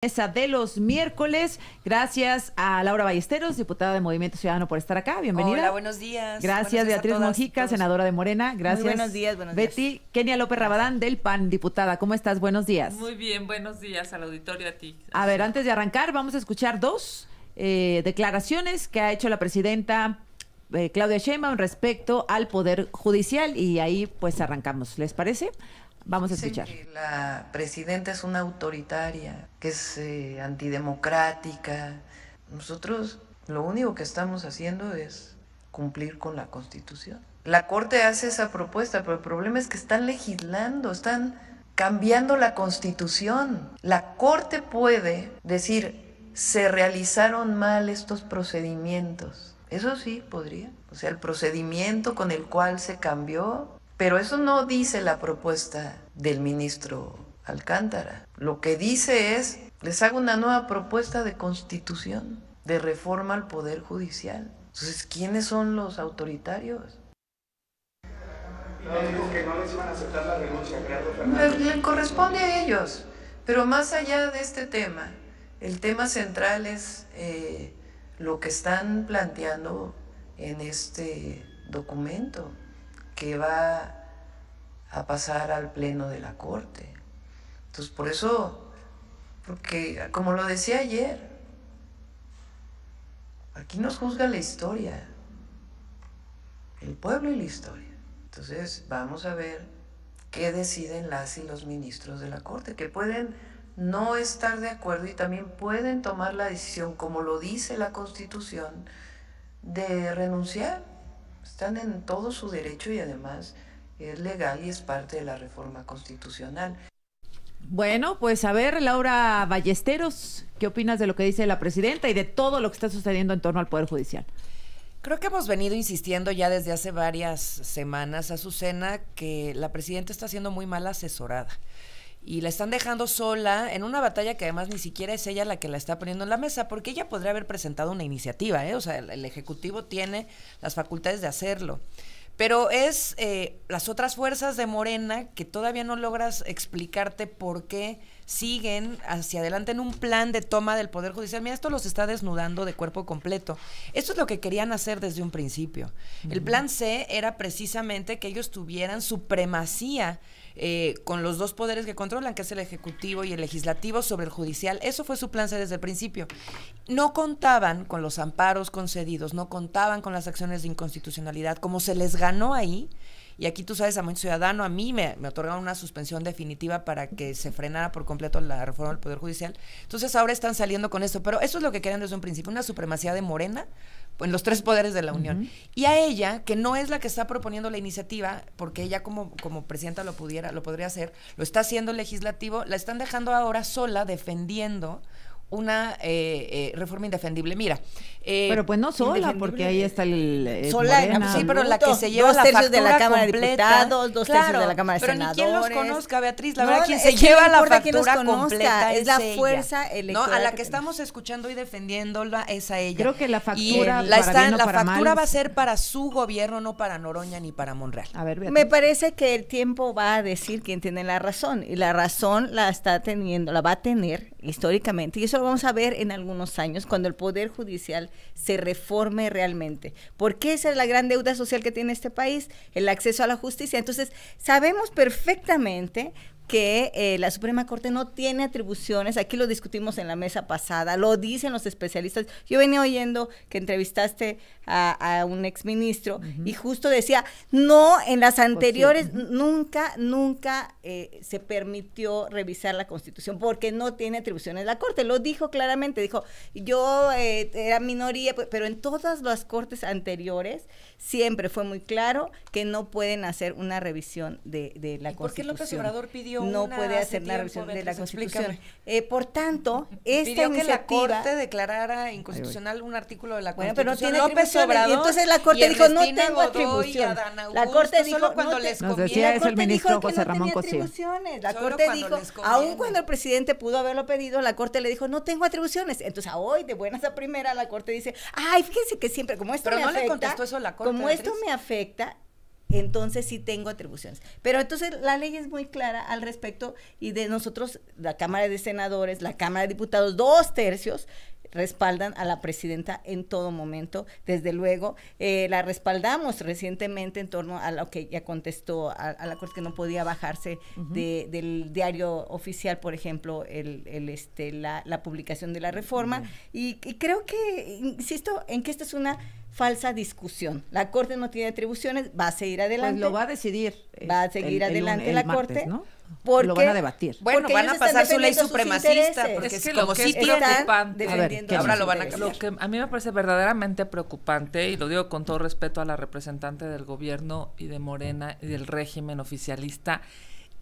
Mesa de los miércoles. Gracias a Laura Ballesteros, diputada de Movimiento Ciudadano, por estar acá. Bienvenida. Hola, buenos días. Gracias, Beatriz Mojica, senadora de Morena. Gracias. Muy buenos días, Betty. Kenia López Rabadán, del PAN, diputada. ¿Cómo estás? Buenos días. Muy bien, buenos días al auditorio, a ti. A ver, antes de arrancar, vamos a escuchar dos declaraciones que ha hecho la presidenta Claudia Sheinbaum respecto al Poder Judicial, y ahí pues arrancamos. ¿Les parece? Vamos a escuchar. Dicen que la presidenta es una autoritaria, que es antidemocrática. Nosotros lo único que estamos haciendo es cumplir con la Constitución. La Corte hace esa propuesta, pero el problema es que están legislando, están cambiando la Constitución. La Corte puede decir, se realizaron mal estos procedimientos. Eso sí podría. O sea, el procedimiento con el cual se cambió. Pero eso no dice la propuesta del ministro Alcántara. Lo que dice es, les hago una nueva propuesta de constitución, de reforma al Poder Judicial. Entonces, ¿quiénes son los autoritarios? No, dijo que no les iban a aceptar la renuncia, Gerardo Fernández. Le corresponde a ellos. Pero más allá de este tema, el tema central es lo que están planteando en este documento, que va a pasar al Pleno de la Corte. Entonces, por eso, porque como lo decía ayer, aquí nos juzga la historia, el pueblo y la historia. Entonces, vamos a ver qué deciden las y los ministros de la Corte, que pueden no estar de acuerdo y también pueden tomar la decisión, como lo dice la Constitución, de renunciar. Están en todo su derecho y además es legal y es parte de la reforma constitucional. Bueno, pues a ver, Laura Ballesteros, ¿qué opinas de lo que dice la presidenta y de todo lo que está sucediendo en torno al Poder Judicial? Creo que hemos venido insistiendo ya desde hace varias semanas, Azucena, que la presidenta está siendo muy mal asesorada. Y la están dejando sola en una batalla que además ni siquiera es ella la que la está poniendo en la mesa, porque ella podría haber presentado una iniciativa, o sea, el Ejecutivo tiene las facultades de hacerlo. Pero es las otras fuerzas de Morena que todavía no logras explicarte por qué siguen hacia adelante en un plan de toma del Poder Judicial. Mira, esto los está desnudando de cuerpo completo. Esto es lo que querían hacer desde un principio. El plan C era precisamente que ellos tuvieran supremacía con los dos poderes que controlan, que es el Ejecutivo y el Legislativo, sobre el Judicial. Eso fue su plan C desde el principio. No contaban con los amparos concedidos, no contaban con las acciones de inconstitucionalidad, como se les ganó ahí. Y aquí tú sabes, a Movimiento Ciudadano, a mí me otorgaron una suspensión definitiva para que se frenara por completo la reforma del Poder Judicial. Entonces ahora están saliendo con esto, pero eso es lo que querían desde un principio, una supremacía de Morena en los tres poderes de la Unión. Y a ella, que no es la que está proponiendo la iniciativa, porque ella como presidenta lo podría hacer, lo está haciendo el Legislativo, la están dejando ahora sola defendiendo una reforma indefendible. Mira, pero pues no sola, porque ahí está el sola, Morena. Sí, pero la que se lleva la factura de la Cámara completa, de Diputados, dos tercios de la Cámara de pero Senadores. Pero ni quien los conozca, Beatriz, la no, verdad, quien es se que lleva no la factura completa es la ella. fuerza electoral. No, a la que estamos escuchando y defendiéndola es a ella. Creo que la factura, y la factura va a ser para su gobierno, no para Noroña ni para Monreal. A ver, Beatriz. Me parece que el tiempo va a decir quién tiene la razón, y la razón la está teniendo, la va a tener históricamente, y eso lo vamos a ver en algunos años cuando el Poder Judicial se reforme realmente, porque esa es la gran deuda social que tiene este país, el acceso a la justicia. Entonces sabemos perfectamente que la Suprema Corte no tiene atribuciones, aquí lo discutimos en la mesa pasada, lo dicen los especialistas. Yo venía oyendo que entrevistaste a un exministro y justo decía, no, en las anteriores nunca se permitió revisar la Constitución porque no tiene atribuciones la Corte, lo dijo claramente, dijo, yo era minoría, pero en todas las cortes anteriores siempre fue muy claro que no pueden hacer una revisión de la Constitución. ¿Por qué López Obrador pidió no puede hacer la revisión de la Constitución? Por tanto, esta pidió iniciativa... que la Corte declarara inconstitucional un artículo de la Constitución. Pero no tiene López Obrador, y entonces la Corte dijo, no tengo atribución. La Corte dijo, solo cuando les nos conviene. decía eso el ministro que José Ramón Cosío. La Corte dijo, aun cuando el presidente pudo haberlo pedido, la Corte le dijo, no tengo atribuciones. Entonces, hoy, de buenas a primera, la Corte dice, ay, fíjense que siempre, como esto pero me no afecta, le contestó eso la Corte, como esto me afecta, entonces sí tengo atribuciones. Pero entonces la ley es muy clara al respecto y de nosotros, la Cámara de Senadores, la Cámara de Diputados, 2/3 respaldan a la presidenta en todo momento. Desde luego, la respaldamos recientemente en torno a lo que ya contestó a la Corte, que no podía bajarse del diario oficial, por ejemplo, la publicación de la reforma. Y creo que, insisto, en que esta es una falsa discusión. La Corte no tiene atribuciones, va a seguir adelante. Pues lo va a decidir. Va a seguir adelante la martes, Corte. ¿no? Porque lo van a debatir. Bueno, van a pasar su ley supremacista, porque es que como lo que sí es tiene, preocupante, defendiendo ahora lo van a intereses. lo que a mí me parece verdaderamente preocupante, y lo digo con todo respeto a la representante del gobierno y de Morena y del régimen oficialista,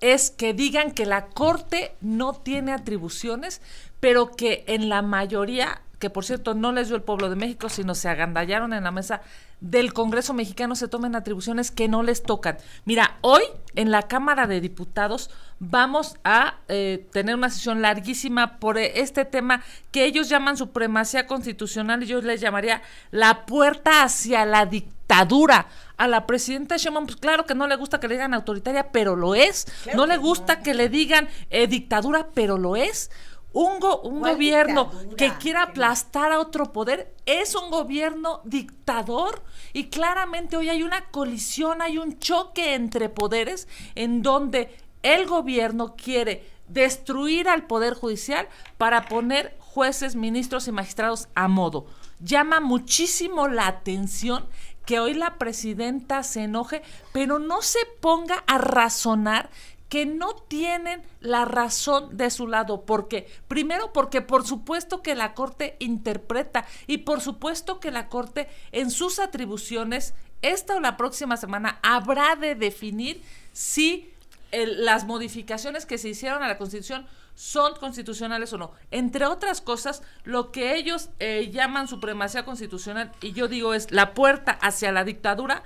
es que digan que la Corte no tiene atribuciones, pero que en la mayoría, que por cierto no les dio el pueblo de México, sino se agandallaron en la mesa del Congreso mexicano, se tomen atribuciones que no les tocan. Mira, hoy en la Cámara de Diputados vamos a tener una sesión larguísima por este tema que ellos llaman supremacía constitucional, y yo les llamaría la puerta hacia la dictadura. A la presidenta Sheinbaum, pues claro que no le gusta que le digan autoritaria, pero lo es. Claro, no le gusta que le digan dictadura, pero lo es. Un gobierno que quiera aplastar a otro poder es un gobierno dictador, y claramente hoy hay una colisión, hay un choque entre poderes en donde el gobierno quiere destruir al Poder Judicial para poner jueces, ministros y magistrados a modo. Llama muchísimo la atención que hoy la presidenta se enoje, pero no se ponga a razonar que no tienen la razón de su lado. ¿Por qué? Primero, porque por supuesto que la Corte interpreta, y por supuesto que la Corte en sus atribuciones, esta o la próxima semana, habrá de definir si las modificaciones que se hicieron a la Constitución son constitucionales o no. Entre otras cosas, lo que ellos llaman supremacía constitucional, y yo digo es la puerta hacia la dictadura,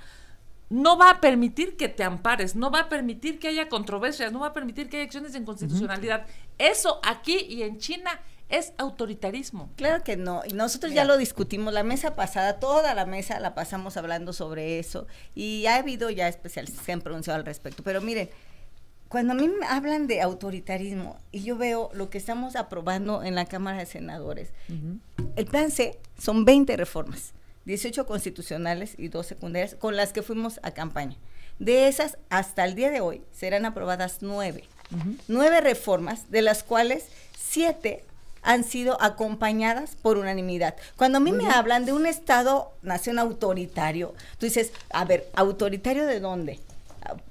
no va a permitir que te ampares, no va a permitir que haya controversias, no va a permitir que haya acciones de inconstitucionalidad. Eso aquí y en China es autoritarismo. Claro que no, y nosotros ya lo discutimos la mesa pasada, toda la mesa la pasamos hablando sobre eso, y ha habido ya especialistas que han pronunciado al respecto. Pero miren, cuando a mí me hablan de autoritarismo y yo veo lo que estamos aprobando en la Cámara de Senadores, el plan C son 20 reformas, 18 constitucionales y 2 secundarias, con las que fuimos a campaña. De esas, hasta el día de hoy, serán aprobadas 9. 9 reformas, de las cuales 7 han sido acompañadas por unanimidad. Cuando a mí me hablan de un Estado-nación autoritario, tú dices, a ver, ¿autoritario de dónde?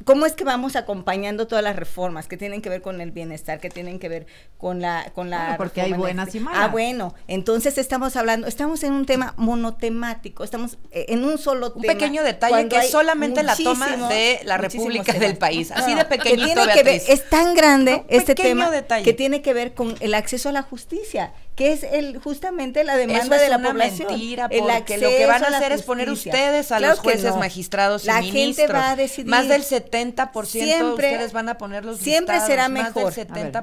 ¿Cómo es que vamos acompañando todas las reformas que tienen que ver con el bienestar, que tienen que ver con la bueno, porque hay buenas y malas? Ah, bueno, entonces estamos en un tema monotemático, estamos en un solo tema. Un pequeño detalle que es solamente la toma de la República del país, así de pequeñito, que tiene que ver, es tan grande este tema detalle que tiene que ver con el acceso a la justicia, que es justamente la demanda de la población. Mentira, porque lo que van a hacer es poner ustedes a los jueces, magistrados y ministros. La gente va a decidir. Más del 70% siempre, ustedes van a poner los siempre listados, será mejor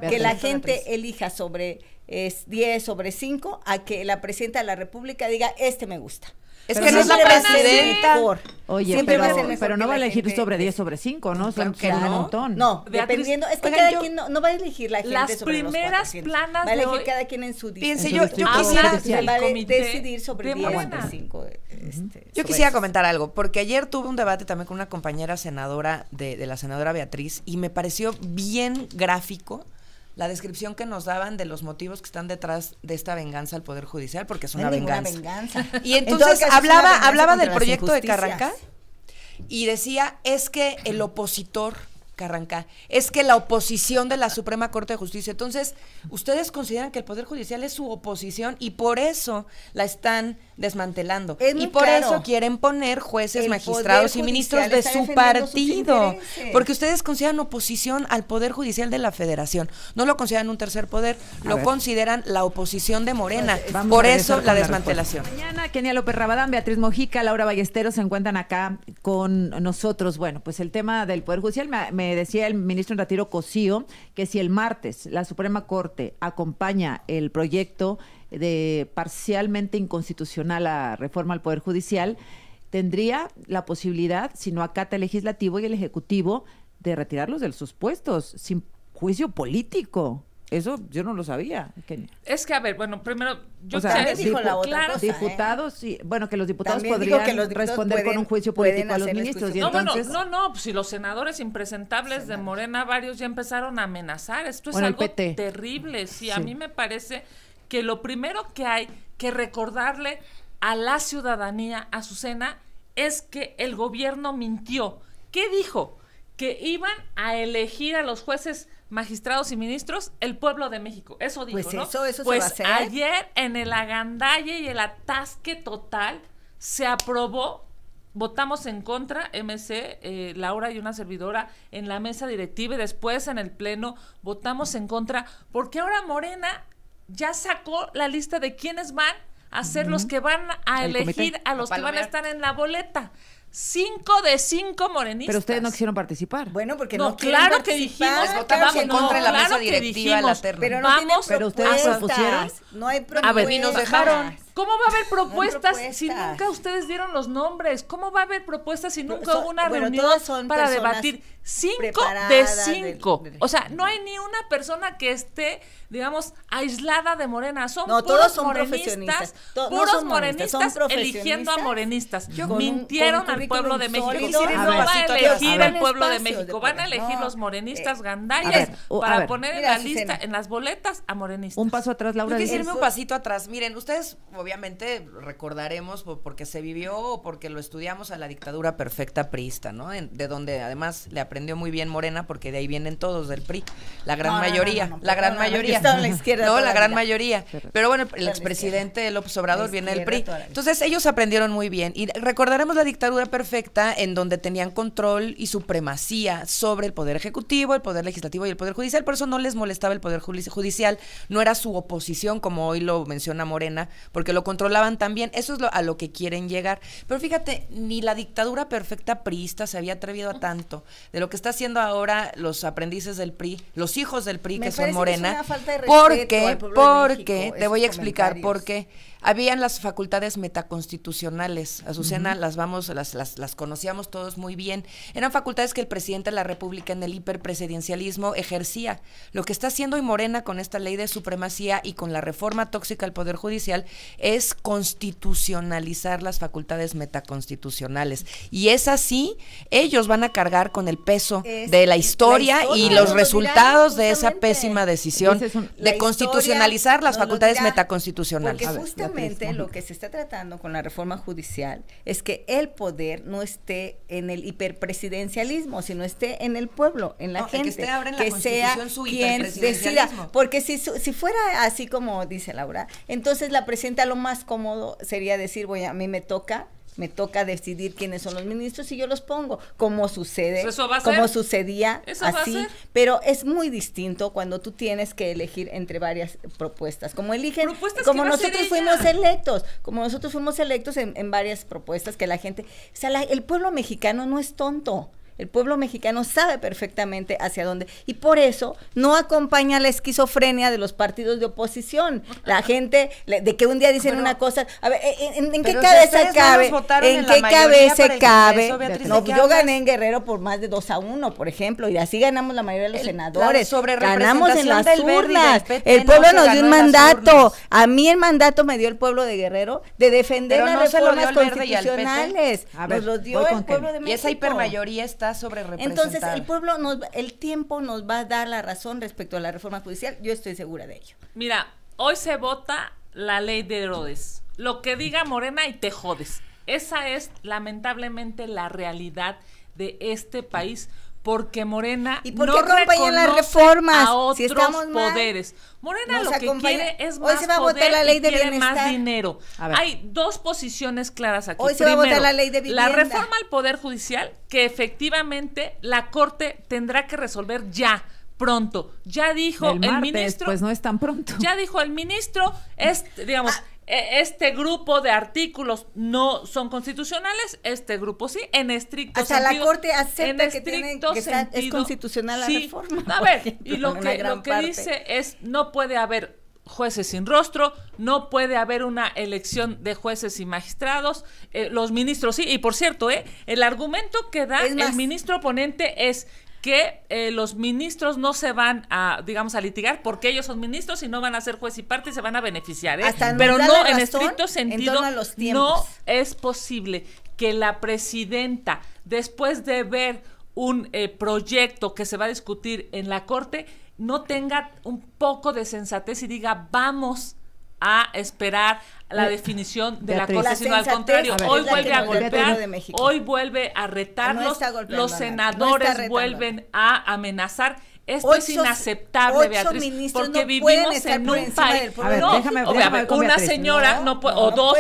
que la gente elija sobre 10 sobre 5 a que la presidenta de la República diga, me gusta. Es pero que no es la presidenta. Oye, pero no va a elegir sobre 10 sobre 5, ¿no? Claro son un montón. No, dependiendo, es que cada quien no va a elegir la gente las sobre los primeras planas va a elegir cada quien en su Fíjense, yo quisiera decidir sobre 10 sobre 5. Yo quisiera comentar algo, porque ayer tuve un debate también con una compañera senadora de la senadora Beatriz, y me pareció bien gráfico la descripción que nos daban de los motivos que están detrás de esta venganza al Poder Judicial, porque es una venganza. Y entonces hablaba del proyecto de Carranca y decía, es que el opositor Carranca, es que la oposición de la Suprema Corte de Justicia. Entonces, ustedes consideran que el Poder Judicial es su oposición y por eso la están desmantelando. Y por eso quieren poner jueces, magistrados y ministros de su partido. Porque ustedes consideran oposición al Poder Judicial de la Federación. No lo consideran un tercer poder, lo consideran la oposición de Morena. Por eso la desmantelación. Mañana, Kenia López Rabadán, Beatriz Mojica, Laura Ballesteros se encuentran acá con nosotros. Bueno, pues el tema del Poder Judicial, me decía el ministro en retiro Cosío que si el martes la Suprema Corte acompaña el proyecto de parcialmente inconstitucional a reforma al Poder Judicial, tendría la posibilidad, si no acata el legislativo y el ejecutivo, de retirarlos de sus puestos sin juicio político. Eso yo no lo sabía, Kenia. Es que, a ver, bueno, primero, yo O sea, También dijo la otra claro, cosa, diputados, sí, bueno, que los diputados También dijo podrían que los diputados responder con un juicio pueden político a los hacerles ministros. Y juicio No, entonces, no, pues si los senadores impresentables de Morena, varios ya empezaron a amenazar. Esto es Bueno, el algo PT. terrible. Sí, a Sí. mí me parece que lo primero que hay que recordarle a la ciudadanía, Azucena, es que el gobierno mintió. ¿Qué dijo? Que iban a elegir a los jueces, magistrados y ministros el pueblo de México. Eso dijo, Pues ¿no? eso Pues se va a hacer. ayer en el agandalle y el atasque total se aprobó. Votamos en contra, MC, Laura y una servidora en la mesa directiva, y después en el pleno votamos en contra, porque ahora Morena ya sacó la lista de quiénes van a ser los que van a El elegir comité. a los A que van a palomear. estar en la boleta. 5 de 5 morenistas. pero ustedes no quisieron participar. Bueno, porque No, no quieren claro que participar, dijimos, Pues votamos en contra de la mesa claro que directiva, dijimos, la terna. pero no vamos, tienen pero ustedes propuestas, propusieron. no hay propuestas. A ver, y nos dejaron. ¿Cómo va a haber propuestas si propuestas. nunca ustedes dieron los nombres? ¿Cómo va a haber propuestas si nunca Son- hubo una bueno, reunión todas son para personas debatir? 5 de preparadas 5. del- O sea, no hay ni una persona que esté, digamos, aislada de Morena. Son No, puros todos son morenistas, profesionistas. No puros son morenistas, son morenistas eligiendo a profesionistas. morenistas. Con Mintieron con al pueblo de México. currículum sólido. No A ver, va a pasito elegir atrás. el pueblo de Espacios México. de Van a poder. elegir No, los morenistas a gandallas ver, a para ver. poner en Mira, la Azucena. lista, en las boletas, a morenistas. Un paso atrás, Laura. Yo quisiera irme un Eso- pasito atrás. Miren, ustedes obviamente recordaremos porque se vivió o porque lo estudiamos a la dictadura perfecta priista, ¿no? De donde además le aprendió muy bien Morena, porque de ahí vienen todos del PRI, la gran No, no, mayoría, no, no, la gran perdóname, mayoría. yo estaba en la izquierda No, toda la la gran vida. mayoría. Pero bueno, el la expresidente López Obrador La viene del izquierda PRI. toda la vida. Entonces ellos aprendieron muy bien y recordaremos la dictadura perfecta en donde tenían control y supremacía sobre el poder ejecutivo, el poder legislativo y el poder judicial. Por eso no les molestaba el poder judicial, no era su oposición como hoy lo menciona Morena, porque lo controlaban también. Eso es a lo que quieren llegar. Pero fíjate, ni la dictadura perfecta priista se había atrevido a tanto. De lo que está haciendo ahora los aprendices del PRI, los hijos del PRI, Me que son parece que es Morena. una falta de respeto Porque, al pueblo de porque, México, te voy a esos explicar comentarios. por qué. Habían las facultades metaconstitucionales, Azucena, las conocíamos todos muy bien. Eran facultades que el presidente de la República en el hiperpresidencialismo ejercía. Lo que está haciendo hoy Morena con esta ley de supremacía y con la reforma tóxica al Poder Judicial es constitucionalizar las facultades metaconstitucionales. Y es así, ellos van a cargar con el peso de la historia y nos los lo resultados dirán de esa justamente. pésima decisión Ese es un- de La constitucionalizar historia las nos lo facultades dirá, metaconstitucionales. Porque A ver, justamente Beatriz, lo que se está tratando con la reforma judicial es que el poder no esté en el hiperpresidencialismo, sino esté en el pueblo, en la No, el que gente. esté ahora en la sea Constitución su quien hiperpresidencialismo. decida. Porque si fuera así como dice Laura, entonces la presidenta lo más cómodo sería decir, a mí me toca decidir quiénes son los ministros y yo los pongo, como sucede, Eso va a como ser. sucedía Eso va a así, ser. pero es muy distinto cuando tú tienes que elegir entre varias propuestas, como eligen, Propuestas como que va a hacer nosotros fuimos electos en varias propuestas que la gente, o sea, el pueblo mexicano no es tonto. El pueblo mexicano sabe perfectamente hacia dónde y por eso no acompaña la esquizofrenia de los partidos de oposición. La gente de que un día dicen Pero- una cosa, a ver, ¿en qué pero si cabeza ustedes no cabe? nos votaron ¿En en la qué mayoría cabeza para el cabe? Congreso, Beatriz, No, ¿de qué yo hablas? gané en Guerrero por más de 2-1, por ejemplo, y así ganamos la mayoría de los senadores. sobrerepresentación Ganamos en las del Verde y del urnas. PT El pueblo no se nos dio ganó un en las mandato. urnas. A mí el mandato me dio el pueblo de Guerrero de defender Pero las no se lo dio reformas al Verde y al PT. constitucionales. A ver, Nos lo dio voy el con pueblo Ken. de México. Y esa hipermayoría está sobre Entonces, el pueblo el tiempo nos va a dar la razón respecto a la reforma judicial. Yo estoy segura de ello. Mira, hoy se vota la ley de Herodes. Lo que diga Morena y te jodes. Esa es lamentablemente la realidad de este país, porque Morena ¿Y por no qué acompañan las reconoce reformas? a otros Si estamos mal, poderes. Morena nos lo que acompaña. quiere es Hoy más se va a votar poder la ley y de quiere bienestar. más dinero. A ver. Hay dos posiciones claras aquí. Hoy se va a votar Primero, la ley de la vivienda. reforma al Poder Judicial, que efectivamente la Corte tendrá que resolver ya, pronto. Ya dijo El el martes, ministro. pues no es tan pronto. Ya dijo el ministro, digamos, este grupo de artículos no son constitucionales, este grupo sí, en estricto Hasta sentido. la Corte acepta en que tiene estricto es sentido, constitucional la sí. reforma. A por ver, ejemplo, y lo en una que gran dice es, no puede haber jueces sin rostro, no puede haber una elección de jueces y magistrados, los ministros sí, y por cierto, el argumento que da el ministro ponente es que los ministros no se van a, digamos, a litigar porque ellos son ministros y no van a ser juez y parte y se van a beneficiar, pero no, en estricto sentido, no es posible que la presidenta, después de ver un proyecto que se va a discutir en la Corte, no tenga un poco de sensatez y diga, vamos a esperar la definición de la Corte, sino al contrario, hoy vuelve a golpear, hoy vuelve a retarlos, los senadores vuelven a amenazar. Esto es inaceptable, Beatriz, porque vivimos en un país. Una señora no puede, o dos,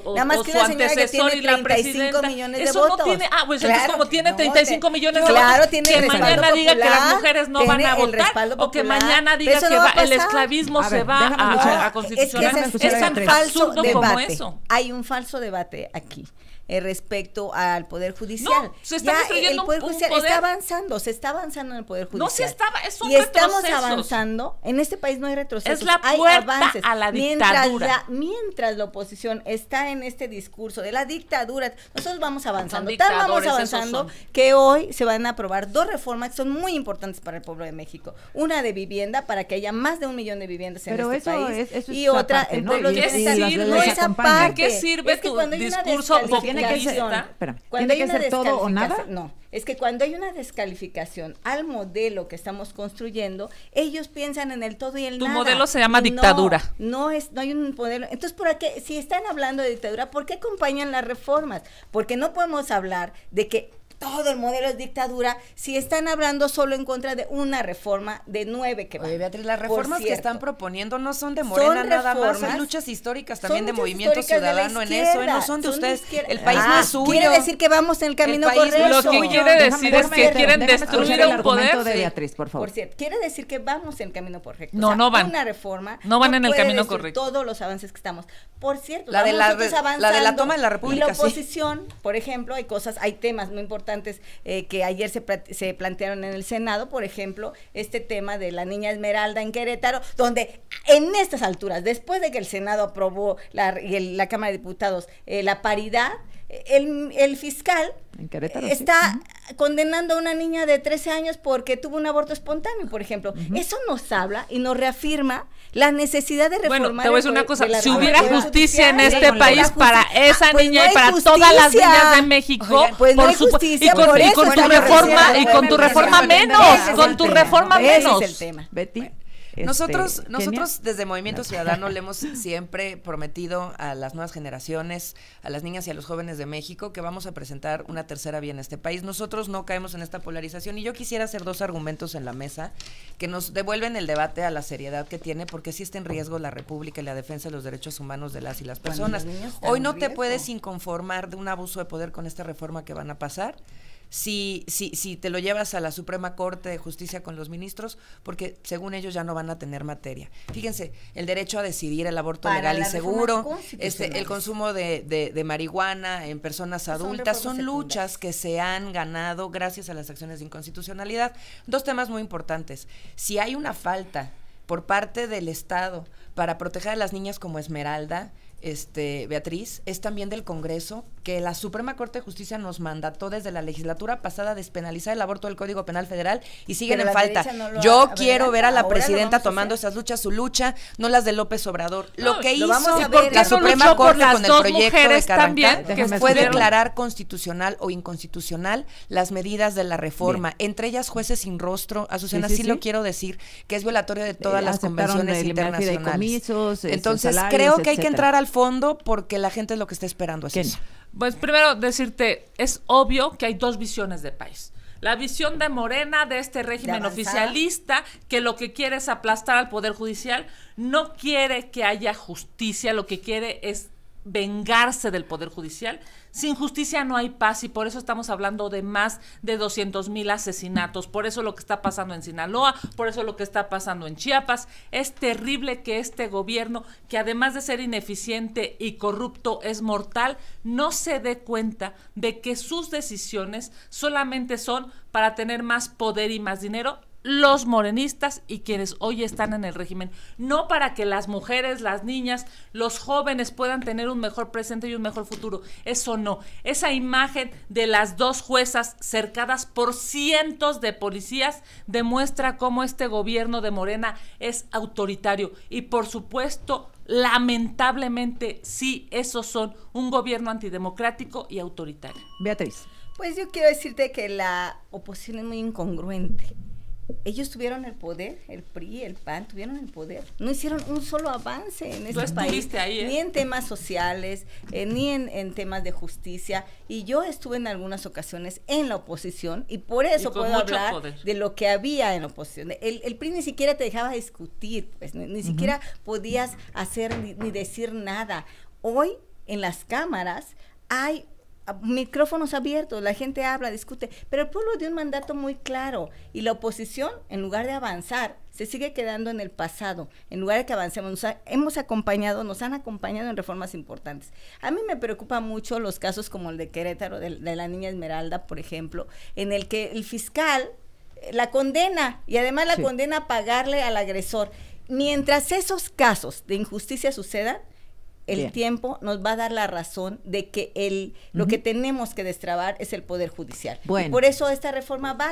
o su antecesor y la presidenta. Eso no tiene, pues entonces como tiene 35 millones de votos, que mañana diga que las mujeres no van a votar, o que mañana diga que el esclavismo se va a constitucionalizar. Es tan absurdo como eso. Hay un falso debate aquí. Respecto al Poder Judicial. No, se está destruyendo el Poder Judicial poder. Se está avanzando en el Poder Judicial. No se estaba, son retrocesos. Estamos avanzando, en este país no hay retrocesos, es la puerta a la dictadura. Mientras la oposición está en este discurso de la dictadura, nosotros vamos avanzando, vamos avanzando que hoy se van a aprobar 2 reformas que son muy importantes para el pueblo de México. Una de vivienda, para que haya más de 1 millón de viviendas en este país, y otra en pueblos de bienestar. ¿Qué sirve tu discurso populista? ¿Tiene que ser todo o nada? No, es que cuando hay una descalificación al modelo que estamos construyendo, ellos piensan en el todo y el nada. Tu modelo se llama dictadura. No hay un modelo. Entonces, ¿por qué? Si están hablando de dictadura, ¿por qué acompañan las reformas? Porque no podemos hablar de que todo el modelo es dictadura si están hablando solo en contra de una reforma de 9 que va. Oye, Beatriz, las reformas que están proponiendo no son de Morena nada más, hay luchas históricas también de Movimiento Ciudadano en eso, no son de ustedes, el país no es suyo. Quiere decir que vamos en el camino correcto. Lo que quiere decir es que quieren destruir un poder. De Beatriz, por favor. Por cierto, quiere decir que vamos en el camino correcto. No, no van. Una reforma no van en el camino correcto. Todos los avances que estamos. Por cierto, la de la toma de la República, y la oposición, por ejemplo, hay temas muy importantes que ayer se plantearon en el Senado, por ejemplo, este tema de la niña Esmeralda en Querétaro, donde en estas alturas, después de que el Senado aprobó y la Cámara de Diputados la paridad, el fiscal en Querétaro, está condenando a una niña de 13 años porque tuvo un aborto espontáneo, por ejemplo. Eso nos habla y nos reafirma la necesidad de reformar. Bueno, te voy a decir una cosa, si hubiera justicia en este país para esa niña y para todas las niñas de México, pues no hay justicia, y con tu reforma menos, con tu reforma menos. Ese es el tema. Betty. Nosotros desde Movimiento Ciudadano le hemos siempre prometido a las nuevas generaciones, a las niñas y a los jóvenes de México, que vamos a presentar una tercera vía en este país. Nosotros no caemos en esta polarización y yo quisiera hacer 2 argumentos en la mesa que nos devuelven el debate a la seriedad que tiene, porque sí está en riesgo la República y la defensa de los derechos humanos de las y las personas. Hoy no te puedes inconformar de un abuso de poder con esta reforma que van a pasar. Si te lo llevas a la Suprema Corte de Justicia con los ministros, porque según ellos ya no van a tener materia. Fíjense, el derecho a decidir, el aborto legal y seguro, el consumo de marihuana en personas adultas, son luchas que se han ganado gracias a las acciones de inconstitucionalidad. 2 temas muy importantes. Si hay una falta por parte del Estado para proteger a las niñas como Esmeralda, Beatriz, es también del Congreso, que la Suprema Corte de Justicia nos mandató desde la legislatura pasada a despenalizar el aborto del Código Penal Federal y siguen en falta. Yo quiero ver a la presidenta tomando esas luchas, su lucha, no las de López Obrador. Lo que hizo la Suprema Corte con el proyecto de Carranca fue declarar constitucional o inconstitucional las medidas de la reforma, entre ellas jueces sin rostro. Azucena, sí lo quiero decir, que es violatorio de todas las convenciones internacionales. Entonces, creo que hay que entrar al fondo porque la gente lo que está esperando es eso. Pues primero decirte, es obvio que hay 2 visiones de país. La visión de Morena, de este régimen oficialista, que lo que quiere es aplastar al Poder Judicial, no quiere que haya justicia, lo que quiere es vengarse del Poder Judicial. Sin justicia no hay paz y por eso estamos hablando de más de 200,000 asesinatos, por eso lo que está pasando en Sinaloa, por eso lo que está pasando en Chiapas. Es terrible que este gobierno, que además de ser ineficiente y corrupto es mortal, no se dé cuenta de que sus decisiones solamente son para tener más poder y más dinero. los morenistas y quienes hoy están en el régimen, no para que las mujeres, las niñas, los jóvenes puedan tener un mejor presente y un mejor futuro. Eso no. Esa imagen de las dos juezas cercadas por cientos de policías demuestra cómo este gobierno de Morena es autoritario y, por supuesto, lamentablemente sí, esos son un gobierno antidemocrático y autoritario. Beatriz. Pues yo quiero decirte que la oposición es muy incongruente. Ellos tuvieron el poder, el PRI, el PAN, tuvieron el poder. No hicieron un solo avance en este país, ahí, ni en temas sociales, ni en temas de justicia. Y yo estuve en algunas ocasiones en la oposición y por eso puedo hablar de lo que había en la oposición. El PRI ni siquiera te dejaba discutir, pues, ni siquiera podías hacer ni decir nada. Hoy en las cámaras hay micrófonos abiertos, la gente habla, discute, pero el pueblo dio un mandato muy claro y la oposición, en lugar de avanzar, se sigue quedando en el pasado, en lugar de que avancemos. Nos han acompañado en reformas importantes. A mí me preocupa mucho los casos como el de Querétaro, de la niña Esmeralda, por ejemplo, en el que el fiscal la condena y además la condena a pagarle al agresor. Mientras esos casos de injusticia sucedan, el tiempo nos va a dar la razón de que lo que tenemos que destrabar es el Poder Judicial. Bueno. Y por eso esta reforma va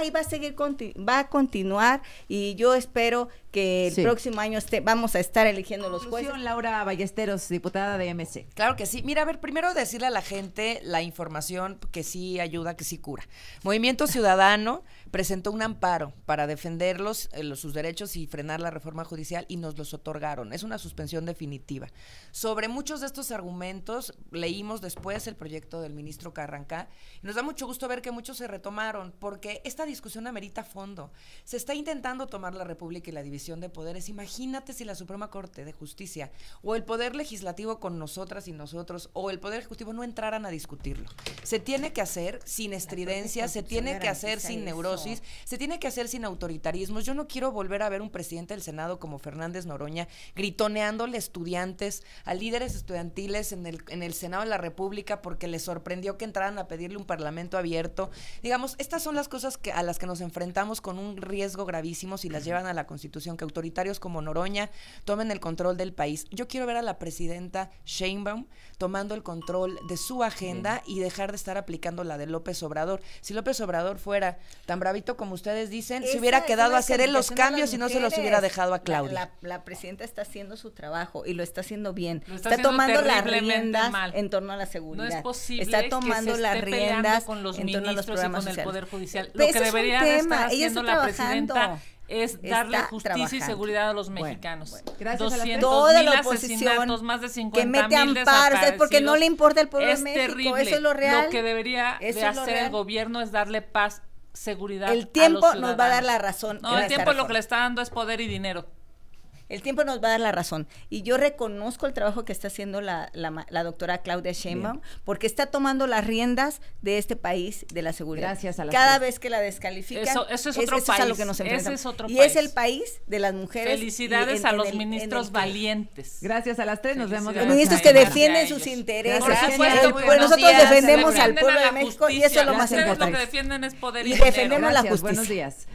a continuar y yo espero que el próximo año vamos a estar eligiendo los jueces. Laura Ballesteros, diputada de MC. Claro que sí. Mira, a ver, primero decirle a la gente la información que sí ayuda, que sí cura. Movimiento Ciudadano presentó un amparo para defenderlos, sus derechos y frenar la reforma judicial y nos los otorgaron. Es una suspensión definitiva. Sobre muchos de estos argumentos leímos después el proyecto del ministro Carrancá y nos da mucho gusto ver que muchos se retomaron porque esta discusión amerita fondo. Se está intentando tomar la República y la división de poderes. Imagínate si la Suprema Corte de Justicia o el Poder Legislativo con nosotras y nosotros o el Poder Ejecutivo no entraran a discutirlo. Se tiene que hacer sin estridencia, se tiene que hacer sin neurosis, se tiene que hacer sin autoritarismos. Yo no quiero volver a ver un presidente del Senado como Fernández Noroña gritoneándole a estudiantes, a líderes estudiantiles en el Senado de la República porque les sorprendió que entraran a pedirle un parlamento abierto. Digamos, estas son las cosas a las que nos enfrentamos con un riesgo gravísimo si las llevan a la Constitución, que autoritarios como Noroña tomen el control del país. Yo quiero ver a la presidenta Sheinbaum tomando el control de su agenda y dejar de estar aplicando la de López Obrador. Si López Obrador fuera tan bravito como ustedes dicen, se hubiera quedado a hacer él los cambios y no se los hubiera dejado a Claudia. La presidenta está haciendo su trabajo y lo está haciendo bien. Está tomando las riendas en torno a la seguridad. No es posible está tomando las riendas con los en torno a los programas y con el sociales. Poder Judicial. Lo que debería de estar haciendo la presidenta es darle justicia y seguridad a los mexicanos. Gracias a la toda la oposición más de 50,000 que mete amparos, es porque no le importa el pueblo de México. Terrible. Eso es lo real. Lo que debería de hacer el gobierno es darle paz, seguridad el tiempo a los nos va a dar la razón. No, el tiempo lo que le está dando es poder y dinero. El tiempo nos va a dar la razón. Y yo reconozco el trabajo que está haciendo la doctora Claudia Sheinbaum, porque está tomando las riendas de este país, de la seguridad. Gracias a la Cada vez que la descalifican, eso es otro país. Es a lo que nos enfrentamos. Ese es otro y país. Es el país de las mujeres. Felicidades a los ministros valientes. Gracias a las tres, nos vemos. Los ministros que defienden sus intereses. Por supuesto, pues nosotros defendemos al pueblo de México y eso es lo más importante. Lo que defienden es poder y defendemos la justicia. Buenos días.